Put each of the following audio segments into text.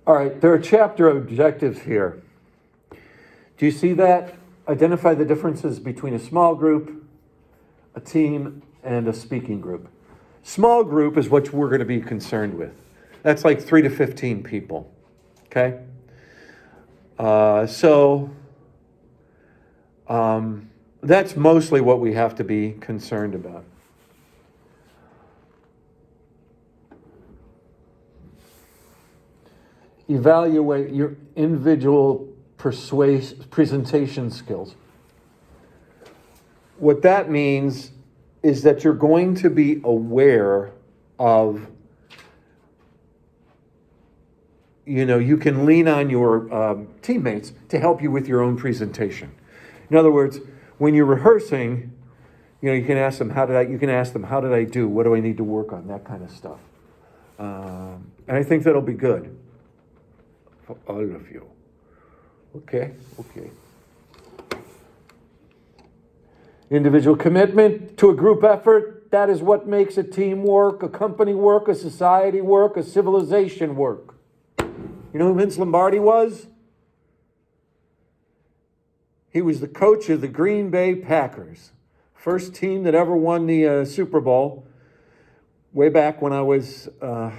All right, there are chapter objectives here. Do you see that? Identify the differences between a small group, a team, and a speaking group. Small group is what we're going to be concerned with. That's like 3 to 15 people. Okay? That's mostly what we have to be concerned about. Evaluate your individual presentation skills. What that means is that you're going to be aware of, you can lean on your teammates to help you with your own presentation. In other words, when you're rehearsing, you can ask them, how did I do? What do I need to work on? That kind of stuff. And I think that'll be good for all of you. Okay. Individual commitment to a group effort, that is what makes a team work, a company work, a society work, a civilization work. You know who Vince Lombardi was? He was the coach of the Green Bay Packers. First team that ever won the Super Bowl. Way back when I was, I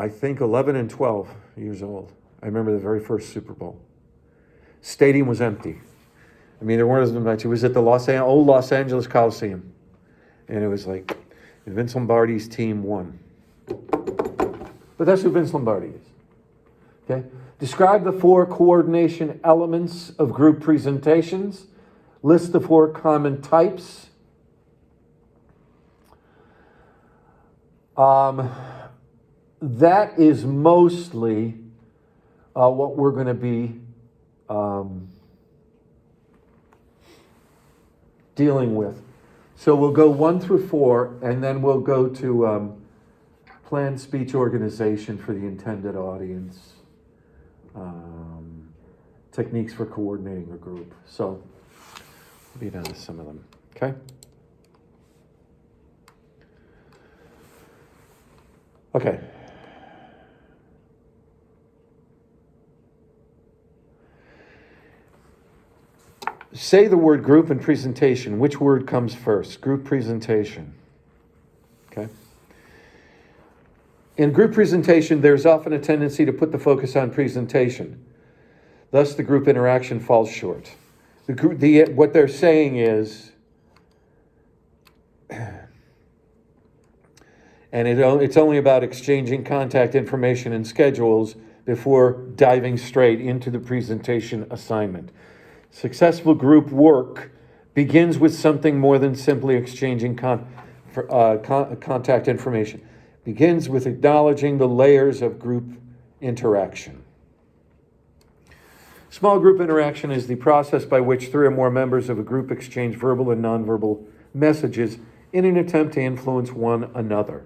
think 11 and 12 years old. I remember the very first Super Bowl. Stadium was empty. I mean, there weren't as much. It was at the old Los Angeles Coliseum. And it was like, Vince Lombardi's team won. But that's who Vince Lombardi is. Okay? Describe the 4 coordination elements of group presentations. List the 4 common types. That is mostly what we're going to be dealing with. So we'll go 1 through 4, and then we'll go to planned speech organization for the intended audience, techniques for coordinating a group. So we'll be down to some of them. Okay? Okay. Say the word group and presentation. Which word comes first? Group presentation. Okay. In group presentation, there's often a tendency to put the focus on presentation. Thus, the group interaction falls short. What they're saying is, and it's only about exchanging contact information and schedules before diving straight into the presentation assignment. Successful group work begins with something more than simply exchanging contact information. Begins with acknowledging the layers of group interaction. Small group interaction is the process by which 3 or more members of a group exchange verbal and nonverbal messages in an attempt to influence one another.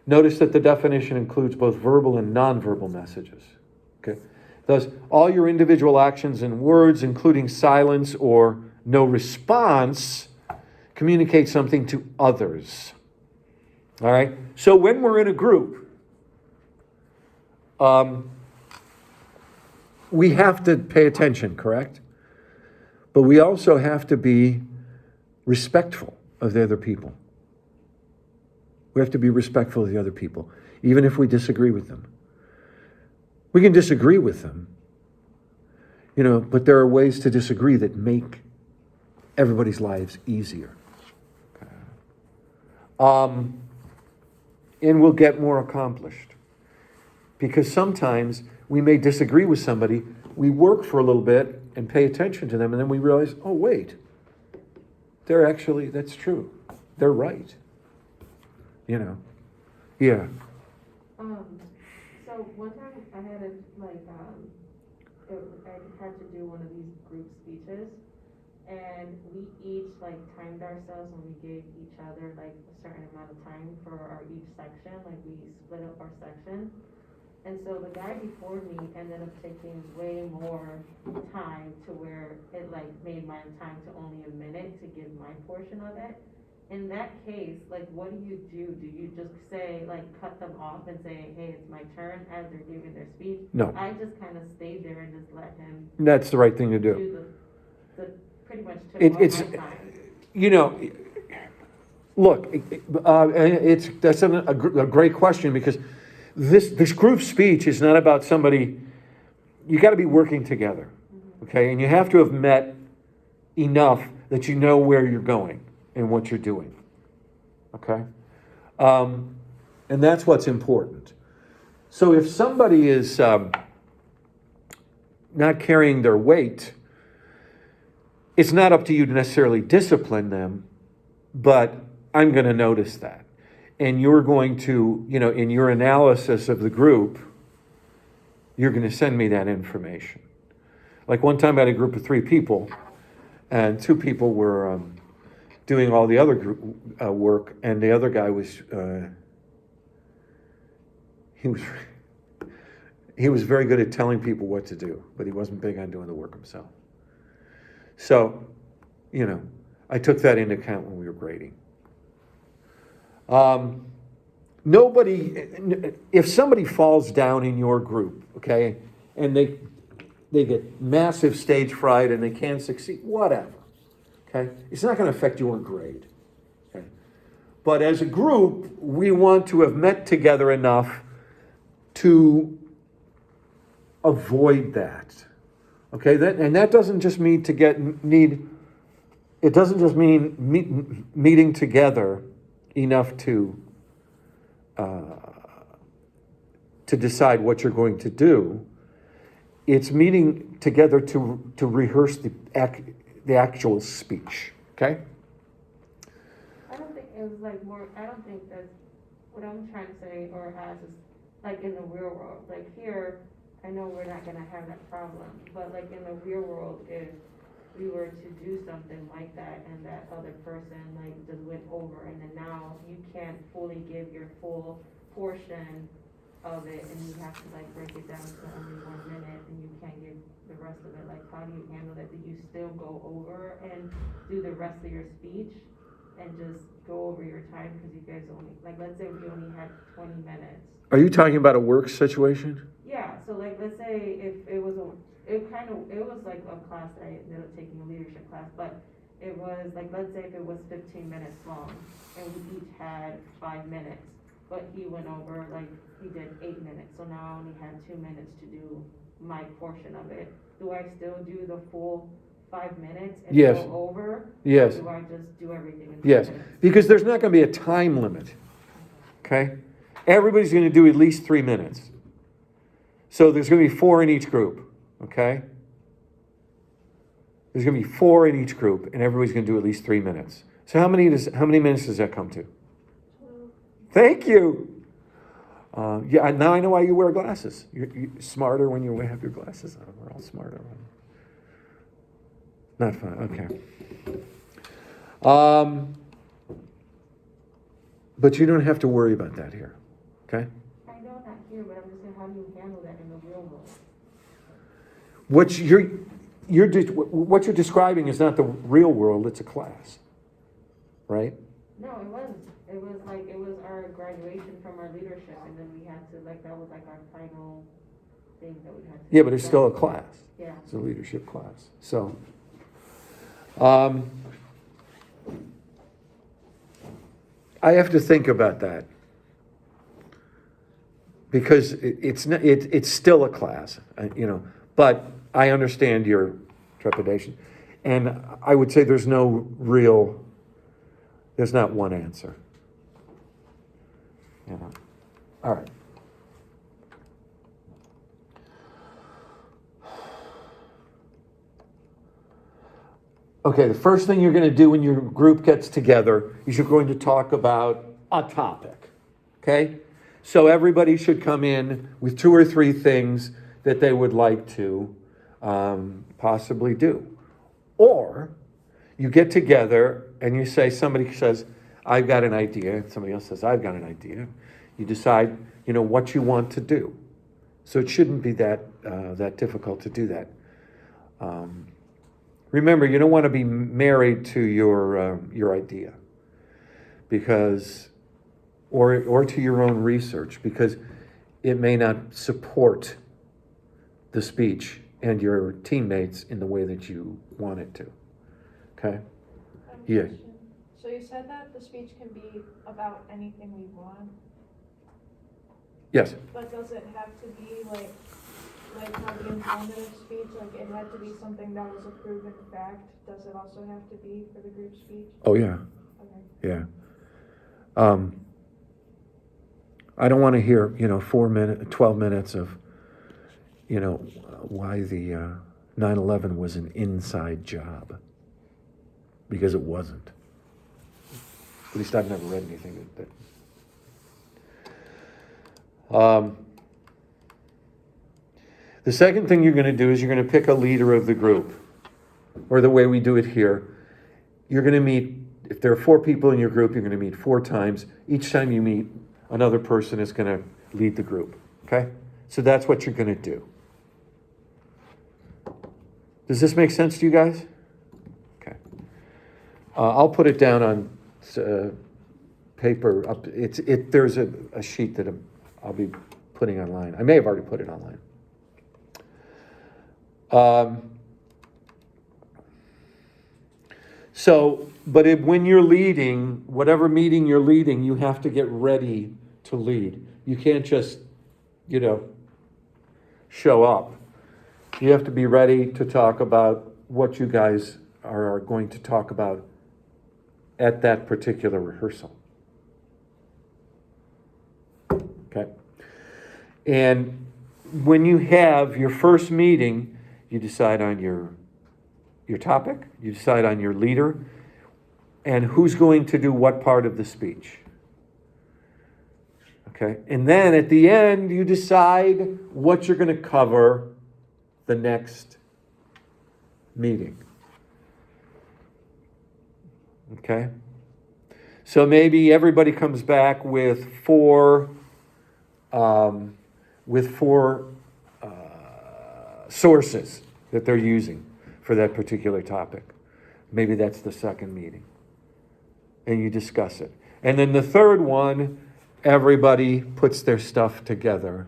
Notice that the definition includes both verbal and nonverbal messages. Okay? Thus, all your individual actions and words, including silence or no response, communicate something to others. All right? So when we're in a group, we have to pay attention, correct? But we also have to be respectful of the other people. We have to be respectful of the other people, even if we disagree with them. We can disagree with them, but there are ways to disagree that make everybody's lives easier. And we'll get more accomplished. Because sometimes we may disagree with somebody, we work for a little bit and pay attention to them, and then we realize, oh, wait, that's true. They're right. Yeah. So one time I had I had to do one of these group speeches, and we each timed ourselves, and we gave each other a certain amount of time for each section. We split up our section, and so the guy before me ended up taking way more time to where it made my time to only a minute to give my portion of it. in that case, like, what do you do? Do you just say, like, cut them off and say, hey, it's my turn as they're giving their speech? No. I just kind of stayed there and just let him That's the right thing to do. do the pretty much took It, all it's, my time. you know, look, that's a great question, because this group speech is not about somebody. You got to be working together, okay, and you have to have met enough that you know where you're going and what you're doing, okay, and that's what's important. So if somebody is not carrying their weight, it's not up to you to necessarily discipline them, but I'm going to notice that. And you're going to, in your analysis of the group, you're going to send me that information. Like one time I had a group of 3 people, and 2 people were doing all the other group work, and the other guy was, he was very good at telling people what to do, but he wasn't big on doing the work himself. So, I took that into account when we were grading. If somebody falls down in your group, okay, and they get massive stage fright and they can't succeed, whatever, okay, it's not going to affect your grade, okay. But as a group, we want to have met together enough to avoid that, okay. That doesn't just mean it doesn't just mean meeting together enough to decide what you're going to do. It's meeting together to rehearse the actual speech, okay? I don't think it was like more, I don't think that's, what I'm trying to say or ask is, like in the real world, like here, I know we're not gonna have that problem, but like in the real world, if we were to do something like that and that other person like just went over and then now you can't fully give your full portion of it and you have to like break it down to only 1 minute and you can't give the rest of it, like how do you handle that? Do you still go over and do the rest of your speech and just go over your time because you guys only, like let's say we only had 20 minutes. Are you talking about a work situation? Yeah, so like let's say if it was it was like a class that I ended up taking, a leadership class, but it was like, let's say if it was 15 minutes long and we each had 5 minutes, but he went over, like he did 8 minutes, so now I only had 2 minutes to do my portion of it. Do I still do the full 5 minutes and Yes. go over? Yes. Or do I just do everything in 2 Yes, minutes? because there's not going to be a time limit, okay? Everybody's going to do at least 3 minutes. So there's going to be 4 in each group, okay? There's going to be 4 in each group, and everybody's going to do at least 3 minutes. So how many minutes does that come to? 12. Thank you. Yeah, now I know why you wear glasses. You're smarter when you have your glasses on. We're all smarter. Not fun. Okay. But you don't have to worry about that here. Okay. I know not here, but I'm just saying, how do you handle that in the real world? What you're describing is not the real world. It's a class, right? No, it wasn't. It was our graduation from our leadership, and then we had to, like, that was like our final thing that we had to. Yeah, but it's still a class. Yeah. It's a leadership class. So, I have to think about that because it's still a class, but I understand your trepidation, and I would say there's not one answer. All right. Okay, the first thing you're going to do when your group gets together is you're going to talk about a topic. Okay? So everybody should come in with 2 or 3 things that they would like to possibly do. Or you get together and you say, somebody says, I've got an idea. Somebody else says, I've got an idea. You decide, what you want to do. So it shouldn't be that difficult to do that. Remember, you don't want to be married to your idea. because, or to your own research, because it may not support the speech and your teammates in the way that you want it to. Okay? Yeah. Question. So you said that the speech can be about anything we want, Yes. but does it have to be like how the informative speech, like it had to be something that was a proven fact? Does it also have to be for the group speech? Oh, yeah. Okay. Yeah. I don't want to hear, 12 minutes of, why the 9/11 was an inside job. Because it wasn't. At least I've never read anything that. The second thing you're going to do is you're going to pick a leader of the group, or the way we do it here. You're going to meet, if there are 4 people in your group, you're going to meet 4 times. Each time you meet, another person is going to lead the group. Okay? So that's what you're going to do. Does this make sense to you guys? Okay. I'll put it down on paper. There's a sheet that I'll be putting online. I may have already put it online. When you're leading, whatever meeting you're leading, you have to get ready to lead. You can't just, show up. You have to be ready to talk about what you guys are going to talk about at that particular rehearsal. Okay? And when you have your first meeting, you decide on your topic, you decide on your leader, and who's going to do what part of the speech. Okay? And then at the end, you decide what you're going to cover the next meeting. Okay? So maybe everybody comes back with four sources that they're using for that particular topic. Maybe that's the second meeting. And you discuss it. And then the third one, everybody puts their stuff together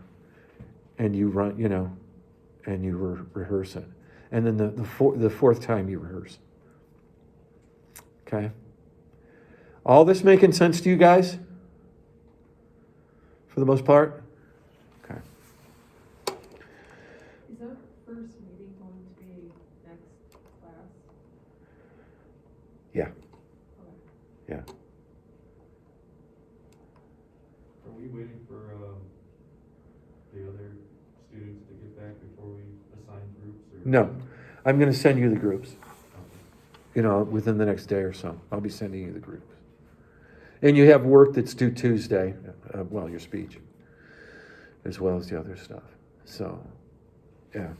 and you run, and you rehearse it. And then the fourth time you rehearse. Okay? All this making sense to you guys? For the most part? Okay. Is our first meeting going to be next class? Yeah. Okay. Yeah. Are we waiting for the other students to get back before we assign groups? Or? No. I'm going to send you the groups. Within the next day or so. I'll be sending you the groups. And you have work that's due Tuesday. Your speech. As well as the other stuff. So, yeah.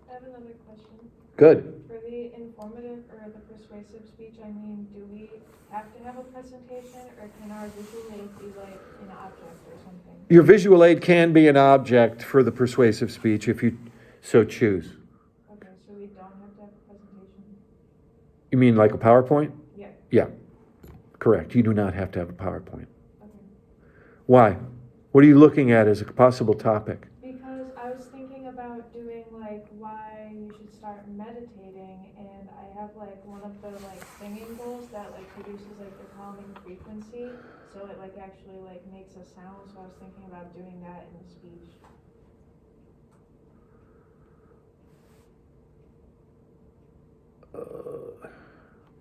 I have another question. Good. For the informative or the persuasive speech, do we have to have a presentation, or can our visual aid be like an object or something? Your visual aid can be an object for the persuasive speech if you so choose. Okay, so we don't have to have a presentation? You mean like a PowerPoint? Yeah. Yeah. Correct. You do not have to have a PowerPoint. Okay. Why? What are you looking at as a possible topic? Because I was thinking about doing why you should start meditating, and I have one of the singing bowls that produces the calming frequency, so it actually makes a sound. So I was thinking about doing that in the speech.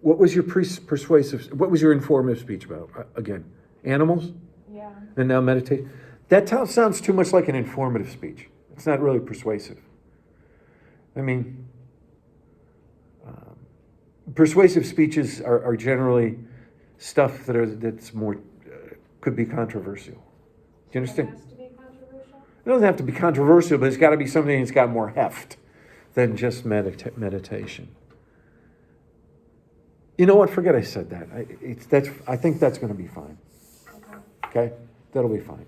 What was your persuasive? What was your informative speech about? Again, animals, Yeah. and now meditate. That sounds too much like an informative speech. It's not really persuasive. Persuasive speeches are generally stuff that's more could be controversial. Do you understand? It has to be controversial? It doesn't have to be controversial, but it's got to be something that's got more heft than just meditation. You know what? Forget I said that. I think that's going to be fine. Okay. Okay? That'll be fine.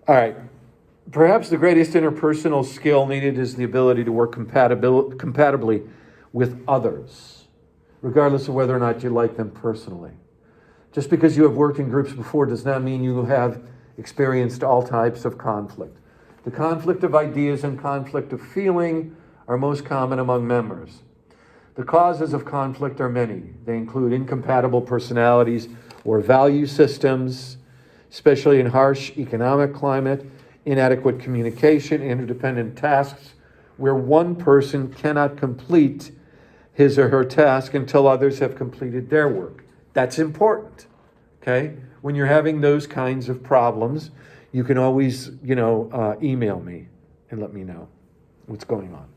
All right. Perhaps the greatest interpersonal skill needed is the ability to work compatibly with others, regardless of whether or not you like them personally. Just because you have worked in groups before does not mean you have experienced all types of conflict. The conflict of ideas and conflict of feeling are most common among members. The causes of conflict are many. They include incompatible personalities or value systems, especially in harsh economic climate, inadequate communication, interdependent tasks, where one person cannot complete his or her task until others have completed their work. That's important, okay? When you're having those kinds of problems, you can always, email me and let me know what's going on.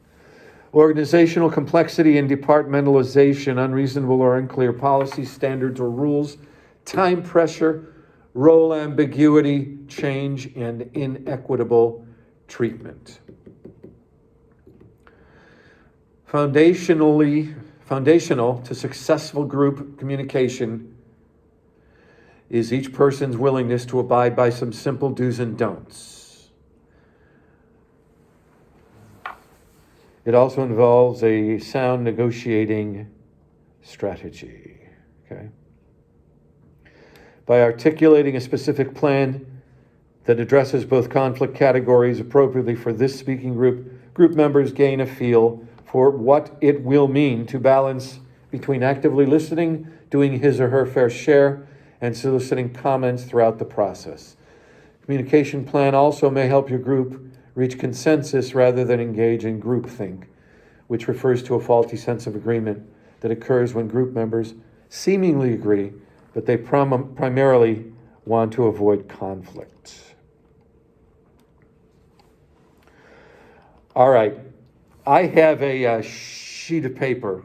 Organizational complexity and departmentalization, unreasonable or unclear policies, standards, or rules, time pressure, role ambiguity, change, and inequitable treatment. Foundational to successful group communication is each person's willingness to abide by some simple do's and don'ts. It also involves a sound negotiating strategy. Okay? By articulating a specific plan that addresses both conflict categories appropriately for this speaking group, group members gain a feel for what it will mean to balance between actively listening, doing his or her fair share, and soliciting comments throughout the process. Communication plan also may help your group reach consensus rather than engage in groupthink, which refers to a faulty sense of agreement that occurs when group members seemingly agree, but they primarily want to avoid conflict. All right, I have a sheet of paper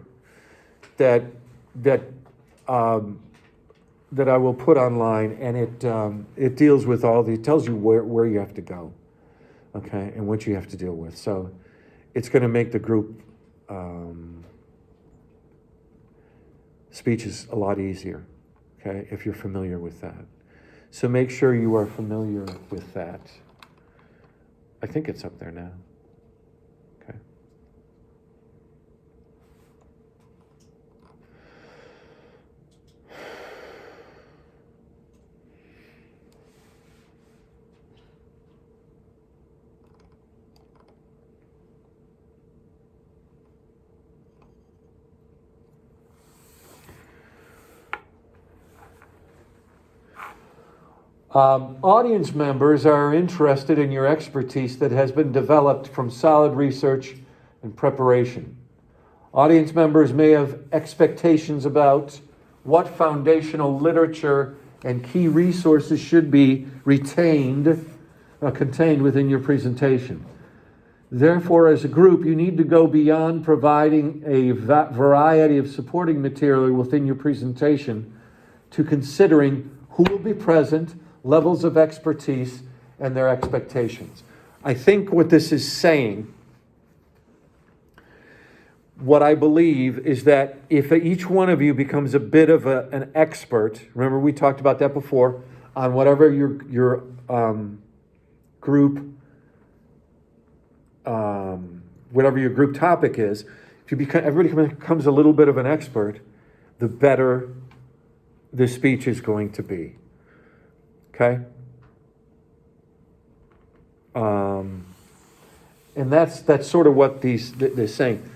that I will put online, and it deals with it tells you where you have to go, okay, and what you have to deal with. So it's going to make the group speeches a lot easier, okay, if you're familiar with that. So make sure you are familiar with that. I think it's up there now. Okay. Audience members are interested in your expertise that has been developed from solid research and preparation. Audience members may have expectations about what foundational literature and key resources should be contained within your presentation. Therefore, as a group, you need to go beyond providing a variety of supporting material within your presentation to considering who will be present, levels of expertise, and their expectations. I think what this is saying, what I believe, is that if each one of you becomes a bit of an expert, remember we talked about that before, on whatever your group, whatever your group topic is, if everybody becomes a little bit of an expert, the better the speech is going to be. Okay? And that's sort of what they're saying.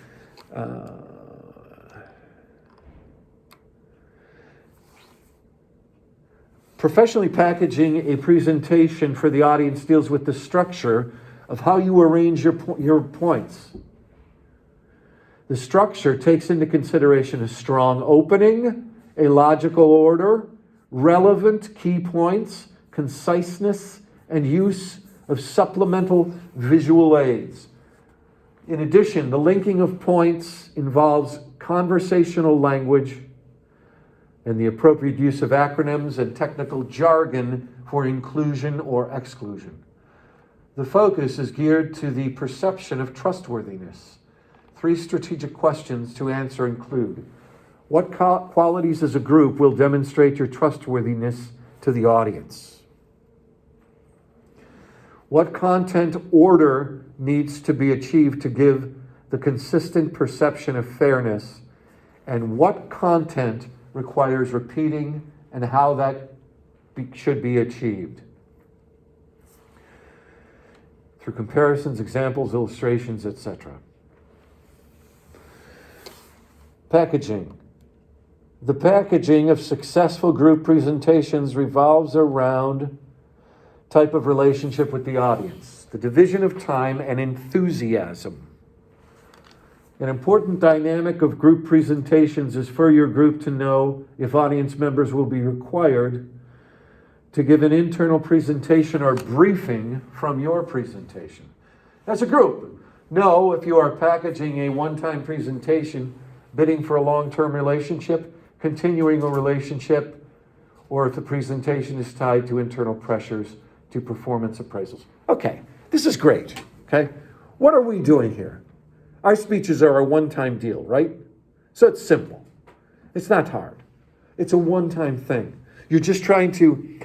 Professionally packaging a presentation for the audience deals with the structure of how you arrange your points. The structure takes into consideration a strong opening, a logical order, relevant key points, conciseness, and use of supplemental visual aids. In addition, the linking of points involves conversational language and the appropriate use of acronyms and technical jargon for inclusion or exclusion. The focus is geared to the perception of trustworthiness. 3 strategic questions to answer include: what qualities as a group will demonstrate your trustworthiness to the audience? What content order needs to be achieved to give the consistent perception of fairness? And what content requires repeating and how that should be achieved? Through comparisons, examples, illustrations, etc. Packaging. The packaging of successful group presentations revolves around type of relationship with the audience, the division of time, and enthusiasm. An important dynamic of group presentations is for your group to know if audience members will be required to give an internal presentation or briefing from your presentation. As a group, know if you are packaging a one-time presentation, bidding for a long-term relationship, continuing a relationship, or if the presentation is tied to internal pressures to performance appraisals. Okay, this is great, okay? What are we doing here? Our speeches are a one-time deal, right? So it's simple. It's not hard. It's a one-time thing. You're just trying to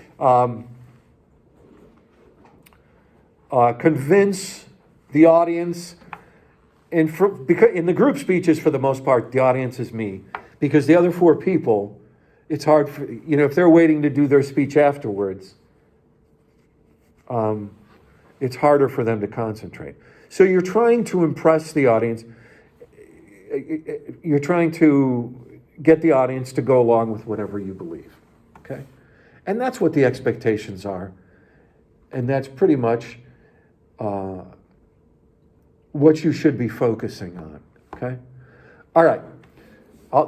convince the audience, because in the group speeches, for the most part, the audience is me. Because the other 4 people, it's hard for, if they're waiting to do their speech afterwards, it's harder for them to concentrate. So you're trying to impress the audience. You're trying to get the audience to go along with whatever you believe, okay? And that's what the expectations are. And that's pretty much what you should be focusing on, okay? All right.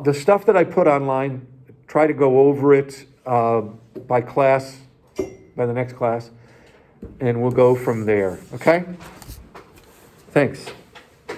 The stuff that I put online, try to go over it by class, by the next class, and we'll go from there, okay? Thanks.